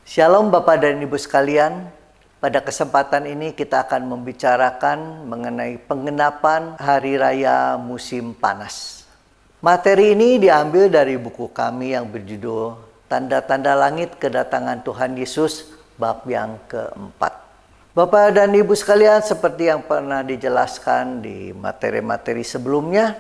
Shalom Bapak dan Ibu sekalian. Pada kesempatan ini kita akan membicarakan mengenai penggenapan Hari Raya Musim Panas. Materi ini diambil dari buku kami yang berjudul Tanda-tanda Langit Kedatangan Tuhan Yesus bab yang keempat. Bapak dan Ibu sekalian, seperti yang pernah dijelaskan di materi-materi sebelumnya,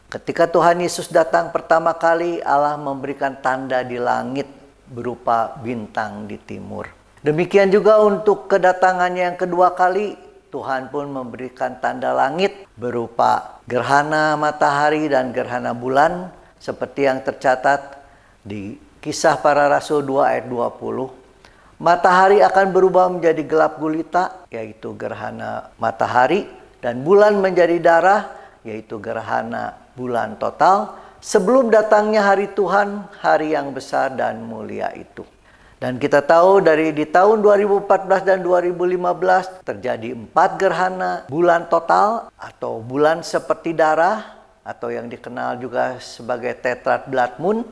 ketika Tuhan Yesus datang pertama kali, Allah memberikan tanda di langit berupa bintang di timur. Demikian juga untuk kedatangannya yang kedua kali, Tuhan pun memberikan tanda langit berupa gerhana matahari dan gerhana bulan, seperti yang tercatat di Kisah Para Rasul 2 ayat 20. Matahari akan berubah menjadi gelap gulita, yaitu gerhana matahari, dan bulan menjadi darah, yaitu gerhana bulan total, sebelum datangnya hari Tuhan, hari yang besar dan mulia itu. Dan kita tahu di tahun 2014 dan 2015 terjadi 4 gerhana bulan total atau bulan seperti darah, atau yang dikenal juga sebagai tetrad blood moon,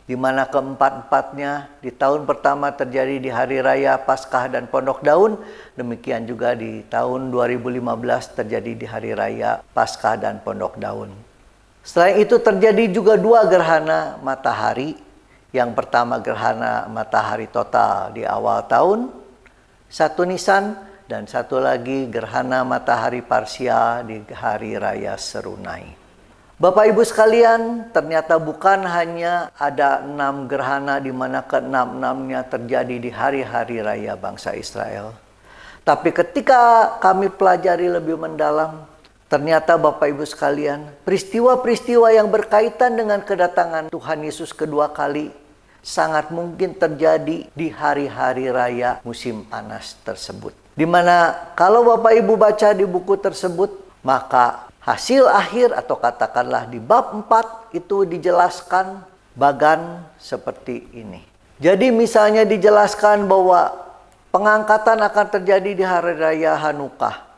di mana keempat-empatnya di tahun pertama terjadi di hari raya Paskah dan Pondok Daun. Demikian juga di tahun 2015 terjadi di hari raya Paskah dan Pondok Daun. Selain itu terjadi juga 2 gerhana matahari. Yang pertama gerhana matahari total di awal tahun 1 Nisan, dan satu lagi gerhana matahari parsial di hari raya Serunai. Bapak Ibu sekalian, ternyata bukan hanya ada 6 gerhana di mana ke-6-6-nya terjadi di hari-hari raya bangsa Israel. Tapi ketika kami pelajari lebih mendalam, ternyata Bapak Ibu sekalian, peristiwa-peristiwa yang berkaitan dengan kedatangan Tuhan Yesus kedua kali sangat mungkin terjadi di hari-hari raya musim panas tersebut. Di mana kalau Bapak Ibu baca di buku tersebut, maka hasil akhir atau katakanlah di bab 4 itu dijelaskan bagan seperti ini. Jadi misalnya dijelaskan bahwa pengangkatan akan terjadi di hari raya Hanukkah.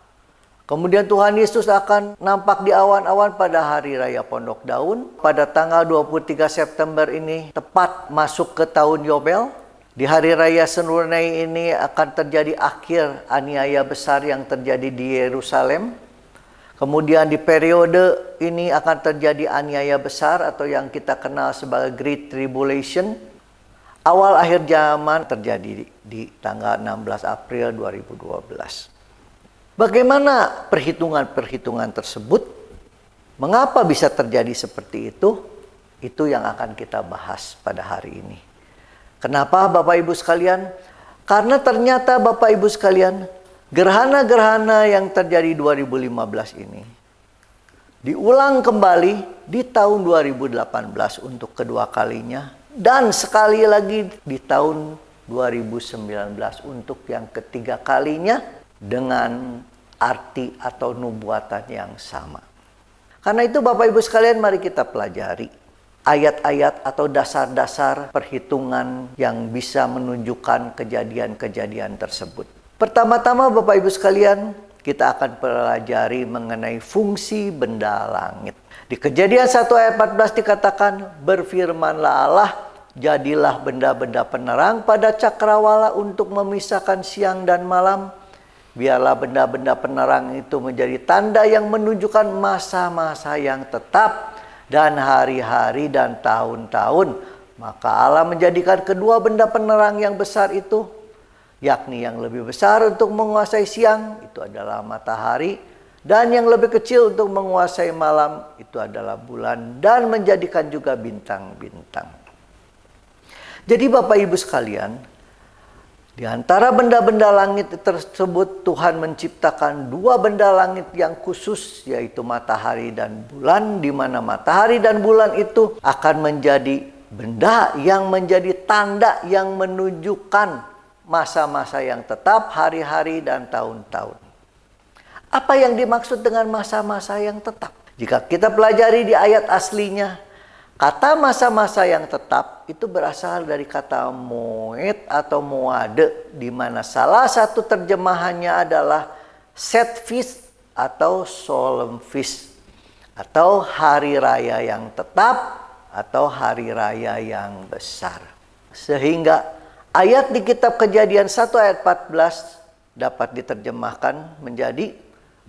Kemudian Tuhan Yesus akan nampak di awan-awan pada hari raya Pondok Daun. Pada tanggal 23 September ini tepat masuk ke tahun Yobel. Di hari raya Serunai ini akan terjadi akhir aniaya besar yang terjadi di Yerusalem. Kemudian di periode ini akan terjadi aniaya besar atau yang kita kenal sebagai Great Tribulation. Awal akhir zaman terjadi di tanggal 16 April 2012. Bagaimana perhitungan-perhitungan tersebut? Mengapa bisa terjadi seperti itu? Itu yang akan kita bahas pada hari ini. Kenapa Bapak Ibu sekalian? Karena ternyata Bapak Ibu sekalian, gerhana-gerhana yang terjadi 2015 ini diulang kembali di tahun 2018 untuk kedua kalinya, dan sekali lagi di tahun 2019 untuk yang ketiga kalinya dengan arti atau nubuatan yang sama. Karena itu Bapak Ibu sekalian, mari kita pelajari ayat-ayat atau dasar-dasar perhitungan yang bisa menunjukkan kejadian-kejadian tersebut. Pertama-tama Bapak Ibu sekalian, kita akan pelajari mengenai fungsi benda langit. Di Kejadian 1 ayat 14 dikatakan, berfirmanlah Allah, jadilah benda-benda penerang pada cakrawala untuk memisahkan siang dan malam. Biarlah benda-benda penerang itu menjadi tanda yang menunjukkan masa-masa yang tetap dan hari-hari dan tahun-tahun. Maka Allah menjadikan kedua benda penerang yang besar itu, yakni yang lebih besar untuk menguasai siang, itu adalah matahari, dan yang lebih kecil untuk menguasai malam, itu adalah bulan, dan menjadikan juga bintang-bintang. Jadi Bapak Ibu sekalian, di antara benda-benda langit tersebut, Tuhan menciptakan 2 benda langit yang khusus, yaitu matahari dan bulan, di mana matahari dan bulan itu akan menjadi benda yang menjadi tanda yang menunjukkan masa-masa yang tetap, hari-hari dan tahun-tahun. Apa yang dimaksud dengan masa-masa yang tetap? Jika kita pelajari di ayat aslinya, kata masa-masa yang tetap itu berasal dari kata moed atau moade, di mana salah satu terjemahannya adalah set feast atau solemn feast, atau hari raya yang tetap atau hari raya yang besar. Sehingga Ayat di kitab Kejadian 1 ayat 14 dapat diterjemahkan menjadi,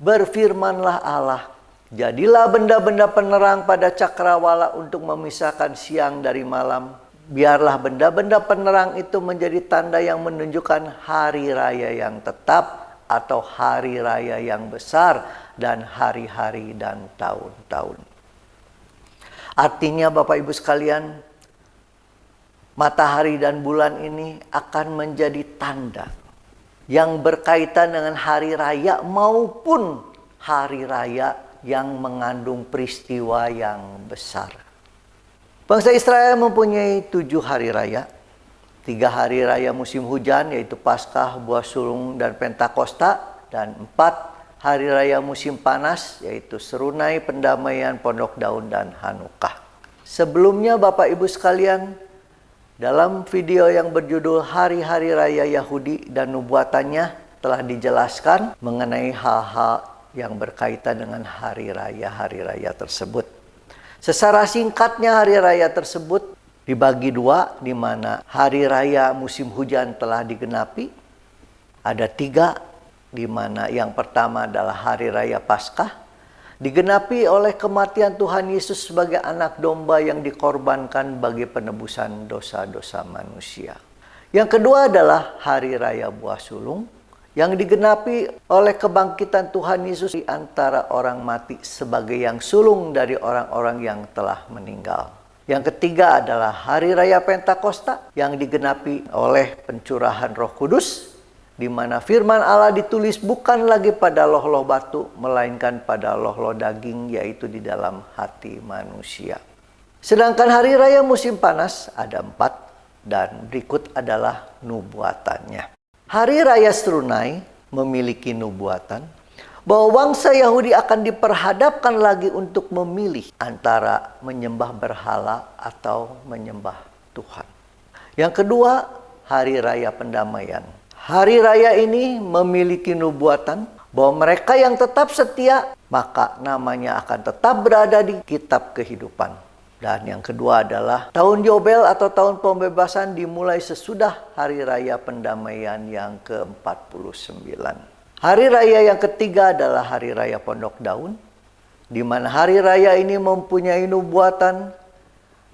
berfirmanlah Allah, jadilah benda-benda penerang pada cakrawala untuk memisahkan siang dari malam. Biarlah benda-benda penerang itu menjadi tanda yang menunjukkan hari raya yang tetap atau hari raya yang besar dan hari-hari dan tahun-tahun. Artinya Bapak Ibu sekalian, matahari dan bulan ini akan menjadi tanda yang berkaitan dengan hari raya maupun hari raya yang mengandung peristiwa yang besar. Bangsa Israel mempunyai 7 hari raya. 3 hari raya musim hujan, yaitu Paskah, Buah Sulung, dan Pentakosta. Dan 4 hari raya musim panas, yaitu Serunai, Pendamaian, Pondok Daun, dan Hanukkah. Sebelumnya Bapak Ibu sekalian, dalam video yang berjudul Hari-Hari Raya Yahudi dan Nubuatannya telah dijelaskan mengenai hal-hal yang berkaitan dengan hari raya tersebut. Secara singkatnya hari raya tersebut dibagi 2, di mana hari raya musim hujan telah digenapi. Ada 3, di mana yang pertama adalah hari raya Paskah, digenapi oleh kematian Tuhan Yesus sebagai anak domba yang dikorbankan bagi penebusan dosa-dosa manusia. Yang kedua adalah hari raya Buah Sulung, yang digenapi oleh kebangkitan Tuhan Yesus di antara orang mati sebagai yang sulung dari orang-orang yang telah meninggal. Yang ketiga adalah hari raya Pentakosta, yang digenapi oleh pencurahan Roh Kudus, di mana firman Allah ditulis bukan lagi pada loh-loh batu, melainkan pada loh-loh daging, yaitu di dalam hati manusia. Sedangkan hari raya musim panas ada 4, dan berikut adalah nubuatannya. Hari raya Serunai memiliki nubuatan bahwa bangsa Yahudi akan diperhadapkan lagi untuk memilih antara menyembah berhala atau menyembah Tuhan. Yang kedua, hari raya Pendamaian. Hari raya ini memiliki nubuatan bahwa mereka yang tetap setia, maka namanya akan tetap berada di kitab kehidupan. Dan yang kedua adalah tahun Yobel atau tahun pembebasan dimulai sesudah hari raya Pendamaian yang ke-49. Hari raya yang ketiga adalah hari raya Pondok Daun, di mana hari raya ini mempunyai nubuatan,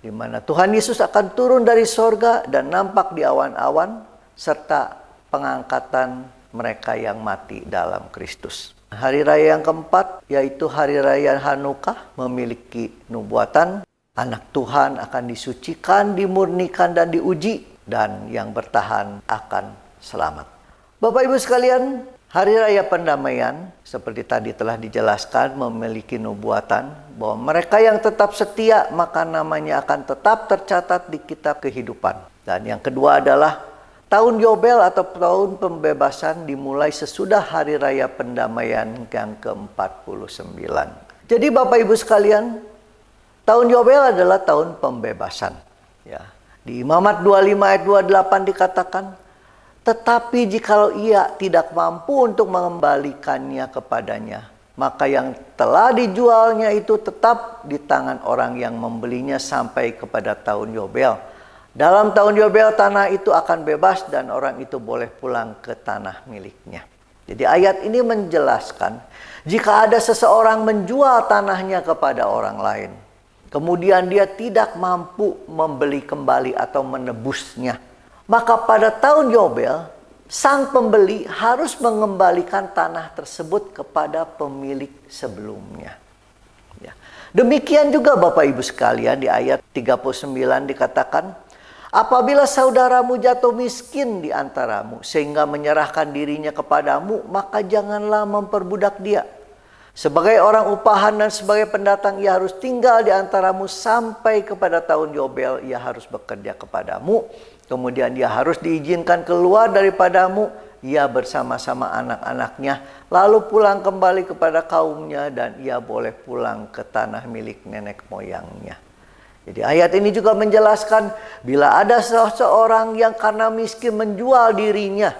di mana Tuhan Yesus akan turun dari sorga dan nampak di awan-awan, serta pengangkatan mereka yang mati dalam Kristus. Hari raya yang keempat, yaitu hari raya Hanukkah, memiliki nubuatan anak Tuhan akan disucikan, dimurnikan, dan diuji, dan yang bertahan akan selamat. Bapak Ibu sekalian, hari raya Pendamaian seperti tadi telah dijelaskan memiliki nubuatan bahwa mereka yang tetap setia maka namanya akan tetap tercatat di kitab kehidupan. Dan yang kedua adalah tahun Yobel atau tahun pembebasan dimulai sesudah hari raya Pendamaian yang ke-49. Jadi Bapak Ibu sekalian, tahun Yobel adalah tahun pembebasan. Ya. Di Imamat 25 ayat 28 dikatakan, tetapi jikalau ia tidak mampu untuk mengembalikannya kepadanya, maka yang telah dijualnya itu tetap di tangan orang yang membelinya sampai kepada tahun Yobel. Dalam tahun Yobel tanah itu akan bebas dan orang itu boleh pulang ke tanah miliknya. Jadi ayat ini menjelaskan, jika ada seseorang menjual tanahnya kepada orang lain, kemudian dia tidak mampu membeli kembali atau menebusnya, maka pada tahun Yobel, sang pembeli harus mengembalikan tanah tersebut kepada pemilik sebelumnya. Ya. Demikian juga Bapak Ibu sekalian, di ayat 39 dikatakan, apabila saudaramu jatuh miskin di antaramu sehingga menyerahkan dirinya kepadamu, maka janganlah memperbudak dia. Sebagai orang upahan dan sebagai pendatang ia harus tinggal di antaramu sampai kepada tahun Yobel ia harus bekerja kepadamu. Kemudian dia harus diizinkan keluar daripadamu, ia bersama-sama anak-anaknya, lalu pulang kembali kepada kaumnya dan ia boleh pulang ke tanah milik nenek moyangnya. Jadi ayat ini juga menjelaskan bila ada seseorang yang karena miskin menjual dirinya,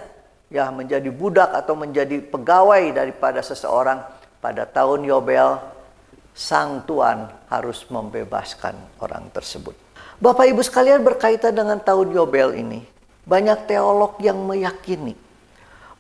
ya menjadi budak atau menjadi pegawai daripada seseorang, pada tahun Yobel, sang tuan harus membebaskan orang tersebut. Bapak Ibu sekalian, berkaitan dengan tahun Yobel ini, banyak teolog yang meyakini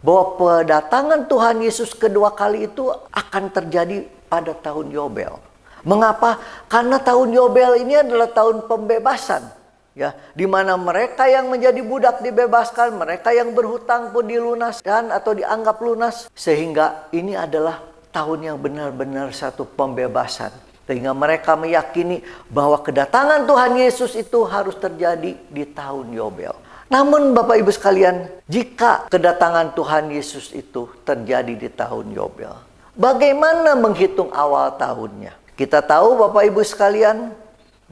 bahwa kedatangan Tuhan Yesus kedua kali itu akan terjadi pada tahun Yobel. Mengapa? Karena tahun Yobel ini adalah tahun pembebasan, ya, di mana mereka yang menjadi budak dibebaskan, mereka yang berhutang pun dilunaskan atau dianggap lunas, sehingga ini adalah tahun yang benar-benar satu pembebasan. Sehingga mereka meyakini bahwa kedatangan Tuhan Yesus itu harus terjadi di tahun Yobel. Namun Bapak Ibu sekalian, jika kedatangan Tuhan Yesus itu terjadi di tahun Yobel, bagaimana menghitung awal tahunnya? Kita tahu Bapak Ibu sekalian,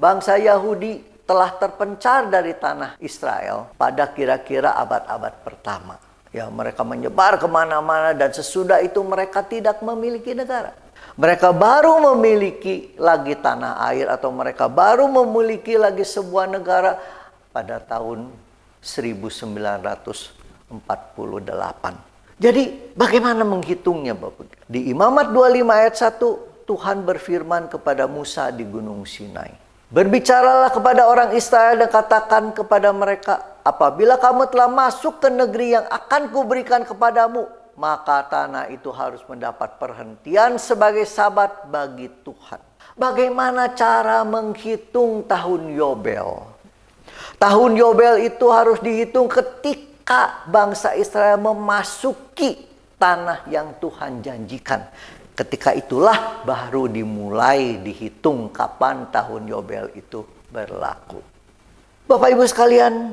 bangsa Yahudi telah terpencar dari tanah Israel pada kira-kira abad-abad pertama. Ya, mereka menyebar kemana-mana dan sesudah itu mereka tidak memiliki negara. Mereka baru memiliki lagi tanah air atau mereka baru memiliki lagi sebuah negara pada tahun 1948. Jadi bagaimana menghitungnya Bapak? Di Imamat 25 ayat 1, Tuhan berfirman kepada Musa di Gunung Sinai. Berbicaralah kepada orang Israel dan katakan kepada mereka, apabila kamu telah masuk ke negeri yang akan kuberikan kepadamu, maka tanah itu harus mendapat perhentian sebagai sabat bagi Tuhan. Bagaimana cara menghitung tahun Yobel? Tahun Yobel itu harus dihitung ketika bangsa Israel memasuki tanah yang Tuhan janjikan. Ketika itulah baru dimulai dihitung kapan tahun Yobel itu berlaku. Bapak Ibu sekalian,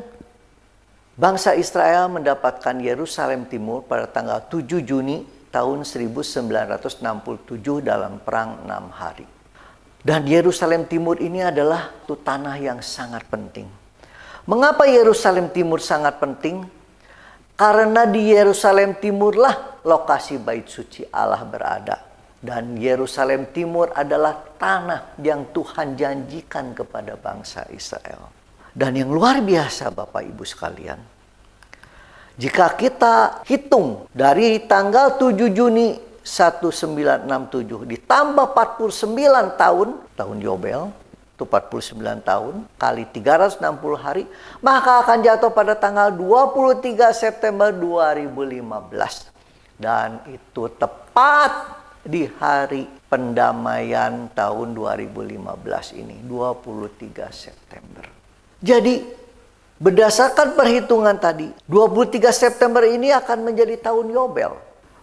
bangsa Israel mendapatkan Yerusalem Timur pada tanggal 7 Juni tahun 1967 dalam perang 6 hari. Dan Yerusalem Timur ini adalah tanah yang sangat penting. Mengapa Yerusalem Timur sangat penting? Karena di Yerusalem Timurlah lokasi Bait Suci Allah berada. Dan Yerusalem Timur adalah tanah yang Tuhan janjikan kepada bangsa Israel. Dan yang luar biasa Bapak Ibu sekalian, jika kita hitung dari tanggal 7 Juni 1967 ditambah 49 tahun Yobel, itu 49 tahun kali 360 hari, maka akan jatuh pada tanggal 23 September 2015. Dan itu tepat di hari pendamaian tahun 2015 ini, 23 September. Jadi berdasarkan perhitungan tadi, 23 September ini akan menjadi tahun Yobel.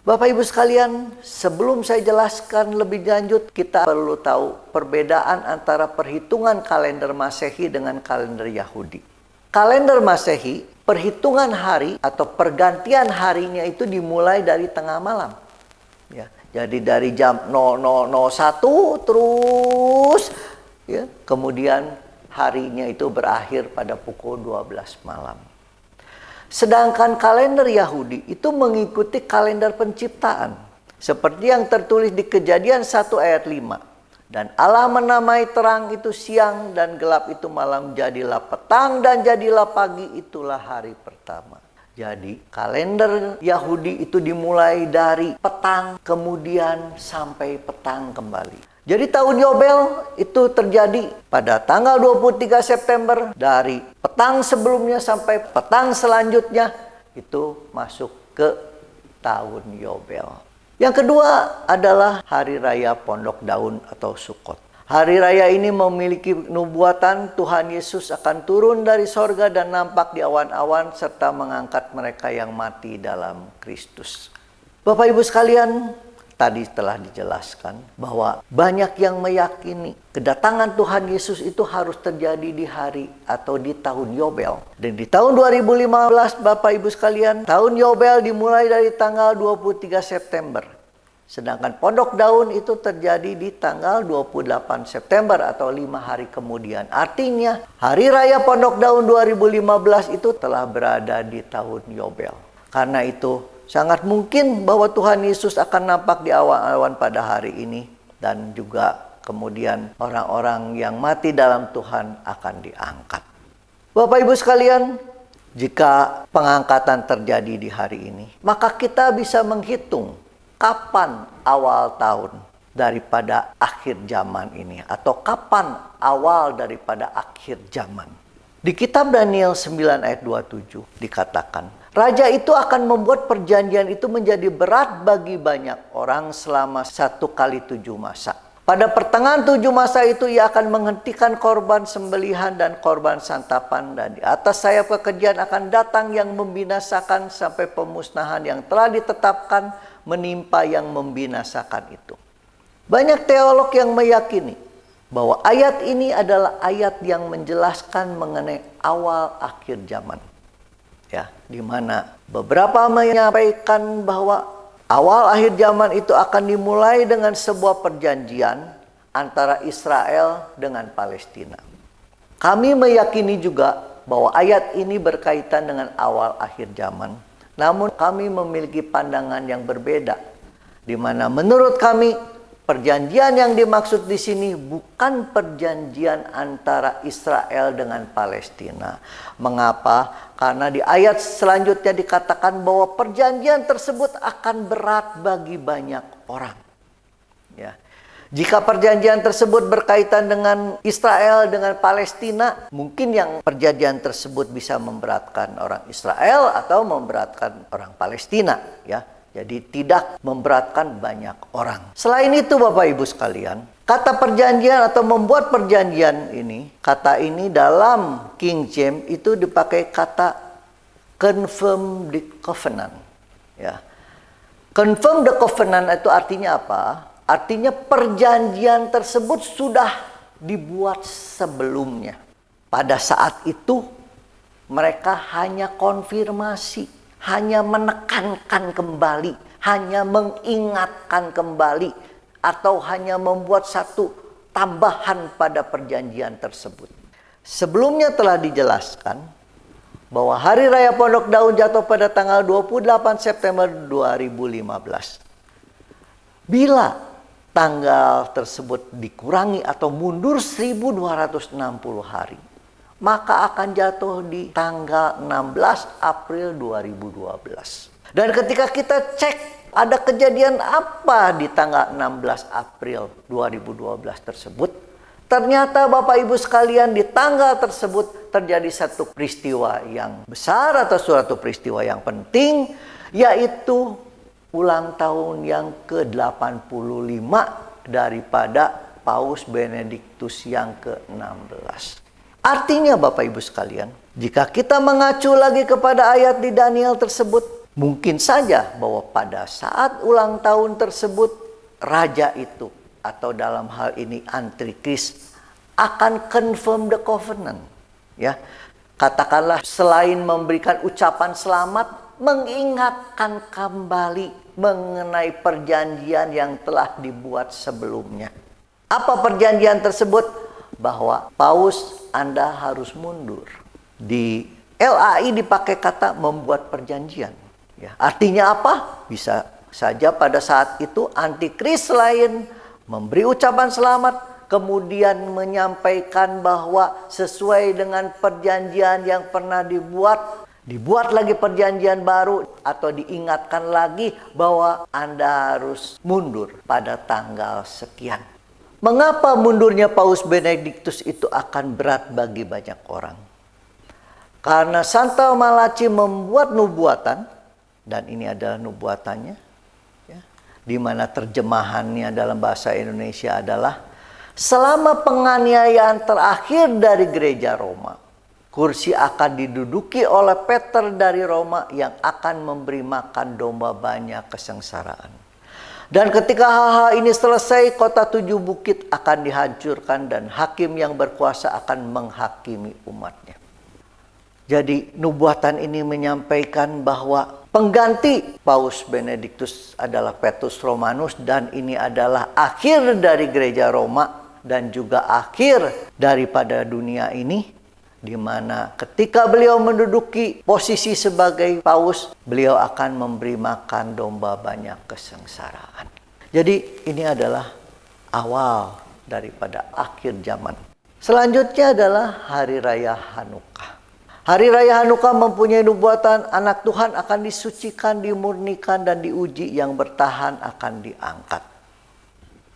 Bapak Ibu sekalian, sebelum saya jelaskan lebih lanjut, kita perlu tahu perbedaan antara perhitungan kalender Masehi dengan kalender Yahudi. Kalender Masehi, perhitungan hari atau pergantian harinya itu dimulai dari tengah malam. Ya, jadi dari jam 00.01 terus, ya, kemudian harinya itu berakhir pada pukul 12 malam. Sedangkan kalender Yahudi itu mengikuti kalender penciptaan. Seperti yang tertulis di Kejadian 1 ayat 5. Dan Allah menamai terang itu siang dan gelap itu malam, jadilah petang dan jadilah pagi, itulah hari pertama. Jadi kalender Yahudi itu dimulai dari petang kemudian sampai petang kembali. Jadi tahun Yobel itu terjadi pada tanggal 23 September, dari petang sebelumnya sampai petang selanjutnya itu masuk ke tahun Yobel. Yang kedua adalah Hari Raya Pondok Daun atau Sukkot. Hari raya ini memiliki nubuatan Tuhan Yesus akan turun dari sorga dan nampak di awan-awan serta mengangkat mereka yang mati dalam Kristus. Bapak Ibu sekalian, tadi telah dijelaskan bahwa banyak yang meyakini kedatangan Tuhan Yesus itu harus terjadi di hari atau di tahun Yobel. Dan di tahun 2015 Bapak Ibu sekalian, tahun Yobel dimulai dari tanggal 23 September. Sedangkan Pondok Daun itu terjadi di tanggal 28 September atau 5 hari kemudian. Artinya Hari Raya Pondok Daun 2015 itu telah berada di tahun Yobel. Karena itu sangat mungkin bahwa Tuhan Yesus akan nampak di awan-awan pada hari ini. Dan juga kemudian orang-orang yang mati dalam Tuhan akan diangkat. Bapak Ibu sekalian, jika pengangkatan terjadi di hari ini, maka kita bisa menghitung kapan awal tahun daripada akhir zaman ini, atau kapan awal daripada akhir zaman. Di kitab Daniel 9 ayat 27 dikatakan, raja itu akan membuat perjanjian itu menjadi berat bagi banyak orang selama 1 kali 7 masa. Pada pertengahan 7 masa itu ia akan menghentikan korban sembelihan dan korban santapan, dan di atas sayap kekejian akan datang yang membinasakan sampai pemusnahan yang telah ditetapkan menimpa yang membinasakan itu. Banyak teolog yang meyakini bahwa ayat ini adalah ayat yang menjelaskan mengenai awal akhir zaman. Ya, di mana beberapa menyampaikan bahwa awal akhir zaman itu akan dimulai dengan sebuah perjanjian antara Israel dengan Palestina. Kami meyakini juga bahwa ayat ini berkaitan dengan awal akhir zaman. Namun kami memiliki pandangan yang berbeda, di mana menurut kami perjanjian yang dimaksud di sini bukan perjanjian antara Israel dengan Palestina. Mengapa? Karena di ayat selanjutnya dikatakan bahwa perjanjian tersebut akan berat bagi banyak orang. Ya. Jika perjanjian tersebut berkaitan dengan Israel dengan Palestina, mungkin yang perjanjian tersebut bisa memberatkan orang Israel atau memberatkan orang Palestina, ya. Jadi tidak memberatkan banyak orang. Selain itu Bapak Ibu sekalian, kata perjanjian atau membuat perjanjian ini, kata ini dalam King James itu dipakai kata confirm the covenant. Ya. Confirm the covenant itu artinya apa? Artinya perjanjian tersebut sudah dibuat sebelumnya. Pada saat itu mereka hanya konfirmasi, hanya menekankan kembali, hanya mengingatkan kembali, atau hanya membuat satu tambahan pada perjanjian tersebut. Sebelumnya telah dijelaskan bahwa Hari Raya Pondok Daun jatuh pada tanggal 28 September 2015. Bila tanggal tersebut dikurangi atau mundur 1260 hari, maka akan jatuh di tanggal 16 April 2012. Dan ketika kita cek ada kejadian apa di tanggal 16 April 2012 tersebut, ternyata Bapak Ibu sekalian di tanggal tersebut terjadi satu peristiwa yang besar atau suatu peristiwa yang penting, yaitu ulang tahun yang ke-85 daripada Paus Benediktus yang ke-16. Artinya Bapak Ibu sekalian, jika kita mengacu lagi kepada ayat di Daniel tersebut, mungkin saja bahwa pada saat ulang tahun tersebut, raja itu atau dalam hal ini antikris akan confirm the covenant. Ya, katakanlah selain memberikan ucapan selamat, mengingatkan kembali mengenai perjanjian yang telah dibuat sebelumnya. Apa perjanjian tersebut? Bahwa Paus Anda harus mundur. Di LAI dipakai kata membuat perjanjian. Ya, artinya apa? Bisa saja pada saat itu antikris lain memberi ucapan selamat, kemudian menyampaikan bahwa sesuai dengan perjanjian yang pernah dibuat lagi perjanjian baru, atau diingatkan lagi bahwa Anda harus mundur pada tanggal sekian. Mengapa mundurnya Paus Benediktus itu akan berat bagi banyak orang? Karena Santo Malachi membuat nubuatan, dan ini adalah nubuatannya, ya, di mana terjemahannya dalam bahasa Indonesia adalah, selama penganiayaan terakhir dari gereja Roma, kursi akan diduduki oleh Peter dari Roma yang akan memberi makan domba banyak kesengsaraan. Dan ketika hal-hal ini selesai, kota 7 bukit akan dihancurkan dan hakim yang berkuasa akan menghakimi umatnya. Jadi nubuatan ini menyampaikan bahwa pengganti Paus Benediktus adalah Petrus Romanus, dan ini adalah akhir dari gereja Roma dan juga akhir daripada dunia ini, di mana ketika beliau menduduki posisi sebagai paus, beliau akan memberi makan domba banyak kesengsaraan. Jadi ini adalah awal daripada akhir zaman. Selanjutnya adalah Hari Raya Hanukkah. Hari Raya Hanukkah mempunyai nubuatan anak Tuhan akan disucikan, dimurnikan, dan diuji, yang bertahan akan diangkat.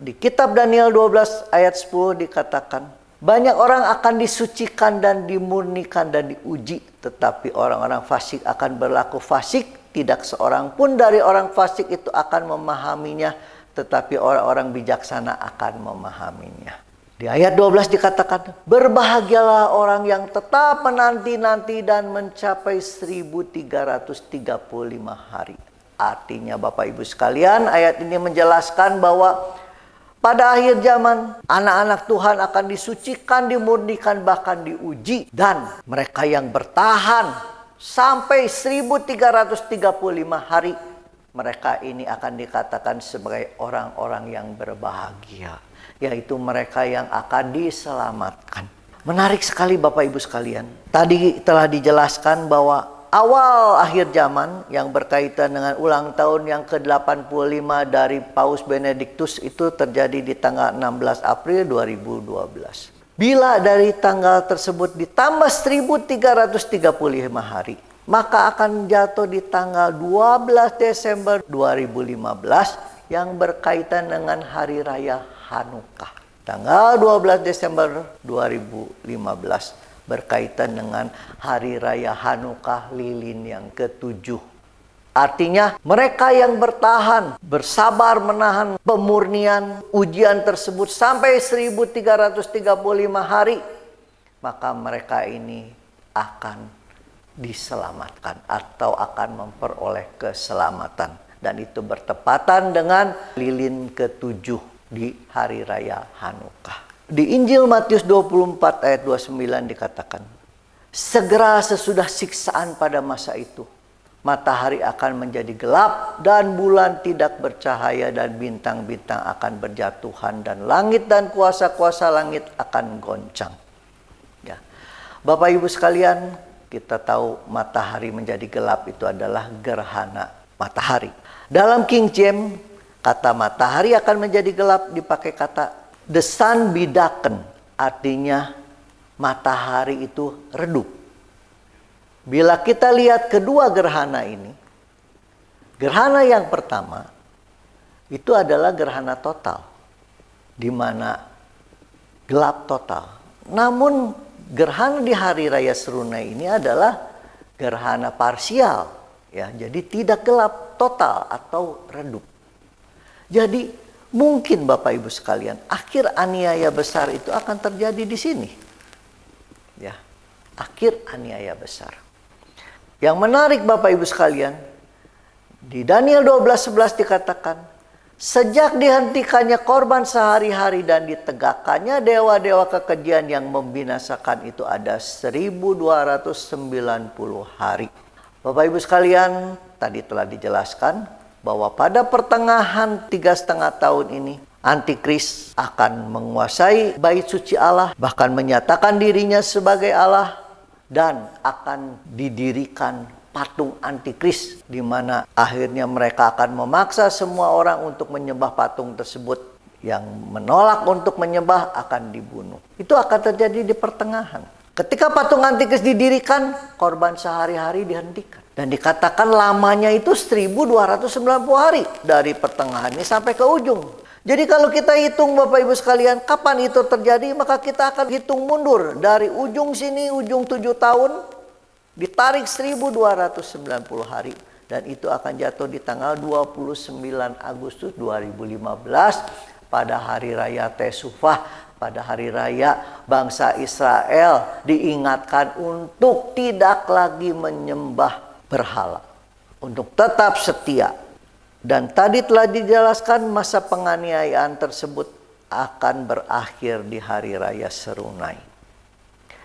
Di kitab Daniel 12 ayat 10 dikatakan, Banyak orang akan disucikan dan dimurnikan dan diuji, tetapi orang-orang fasik akan berlaku fasik. Tidak seorang pun dari orang fasik itu akan memahaminya, tetapi orang-orang bijaksana akan memahaminya. Di ayat 12 dikatakan, berbahagialah orang yang tetap menanti-nanti dan mencapai 1335 hari. Artinya Bapak Ibu sekalian, ayat ini menjelaskan bahwa pada akhir zaman, anak-anak Tuhan akan disucikan, dimurnikan, bahkan diuji. Dan mereka yang bertahan sampai 1335 hari, mereka ini akan dikatakan sebagai orang-orang yang berbahagia. Yaitu mereka yang akan diselamatkan. Menarik sekali Bapak Ibu sekalian. Tadi telah dijelaskan bahwa awal akhir zaman yang berkaitan dengan ulang tahun yang ke-85 dari Paus Benediktus itu terjadi di tanggal 16 April 2012. Bila dari tanggal tersebut ditambah 1335 hari, maka akan jatuh di tanggal 12 Desember 2015 yang berkaitan dengan Hari Raya Hanukkah. Tanggal 12 Desember 2015 berkaitan dengan Hari Raya Hanukkah lilin yang ke-7. Artinya mereka yang bertahan, bersabar menahan pemurnian ujian tersebut sampai 1335 hari, maka mereka ini akan diselamatkan atau akan memperoleh keselamatan. Dan itu bertepatan dengan lilin ke-7 di Hari Raya Hanukkah. Di Injil Matius 24 ayat 29 dikatakan, segera sesudah siksaan pada masa itu, matahari akan menjadi gelap dan bulan tidak bercahaya dan bintang-bintang akan berjatuhan dan langit dan kuasa-kuasa langit akan goncang. Ya. Bapak Ibu sekalian, kita tahu matahari menjadi gelap itu adalah gerhana matahari. Dalam King James, kata matahari akan menjadi gelap dipakai kata the sun be darkened. Artinya matahari itu redup. Bila kita lihat kedua gerhana ini, gerhana yang pertama itu adalah gerhana total, di mana gelap total. Namun gerhana di Hari Raya Serunai ini adalah gerhana parsial, ya, jadi tidak gelap total atau redup. Jadi mungkin Bapak Ibu sekalian, akhir aniaya besar itu akan terjadi di sini. Ya, akhir aniaya besar. Yang menarik Bapak Ibu sekalian, di Daniel 12:11 dikatakan, sejak dihentikannya korban sehari-hari dan ditegakkannya dewa-dewa kekejian yang membinasakan itu ada 1290 hari. Bapak Ibu sekalian, tadi telah dijelaskan bahwa pada pertengahan 3,5 tahun ini, Antikris akan menguasai bait suci Allah, bahkan menyatakan dirinya sebagai Allah, dan akan didirikan patung Antikris, di mana akhirnya mereka akan memaksa semua orang untuk menyembah patung tersebut. Yang menolak untuk menyembah akan dibunuh. Itu akan terjadi di pertengahan. Ketika patung Antikris didirikan, korban sehari-hari dihentikan. Dan dikatakan lamanya itu 1290 hari. Dari pertengahan ini sampai ke ujung. Jadi kalau kita hitung Bapak Ibu sekalian, kapan itu terjadi, maka kita akan hitung mundur. Dari ujung sini, ujung 7 tahun, ditarik 1290 hari. Dan itu akan jatuh di tanggal 29 Agustus 2015 pada Hari Raya Tesufah. Pada hari raya bangsa Israel diingatkan untuk tidak lagi menyembah berhala, untuk tetap setia. Dan tadi telah dijelaskan masa penganiayaan tersebut akan berakhir di Hari Raya Serunai.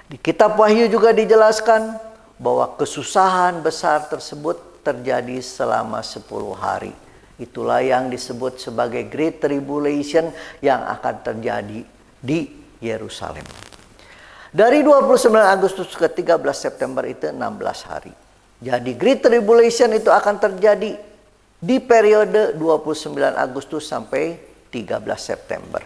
Di kitab Wahyu juga dijelaskan bahwa kesusahan besar tersebut terjadi selama 10 hari. Itulah yang disebut sebagai Great Tribulation yang akan terjadi di Yerusalem. Dari 29 Agustus ke 13 September itu 16 hari. Jadi Great Tribulation itu akan terjadi di periode 29 Agustus sampai 13 September.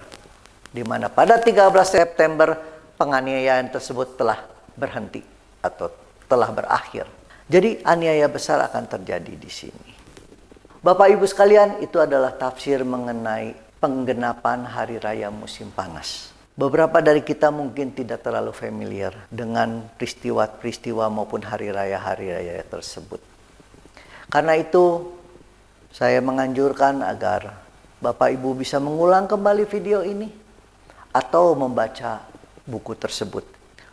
Di mana pada 13 September penganiayaan tersebut telah berhenti atau telah berakhir. Jadi aniaya besar akan terjadi di sini. Bapak Ibu sekalian, itu adalah tafsir mengenai penggenapan Hari Raya Musim Panas. Beberapa dari kita mungkin tidak terlalu familiar dengan peristiwa-peristiwa maupun hari raya tersebut. Karena itu, saya menganjurkan agar Bapak Ibu bisa mengulang kembali video ini atau membaca buku tersebut.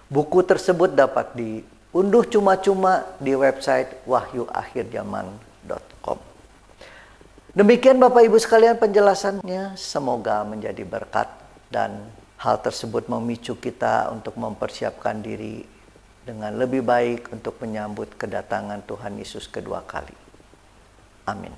Buku tersebut dapat diunduh cuma-cuma di website wahyuakhirzaman.com. Demikian Bapak Ibu sekalian penjelasannya, semoga menjadi berkat dan hal tersebut memicu kita untuk mempersiapkan diri dengan lebih baik untuk menyambut kedatangan Tuhan Yesus kedua kali. Amin.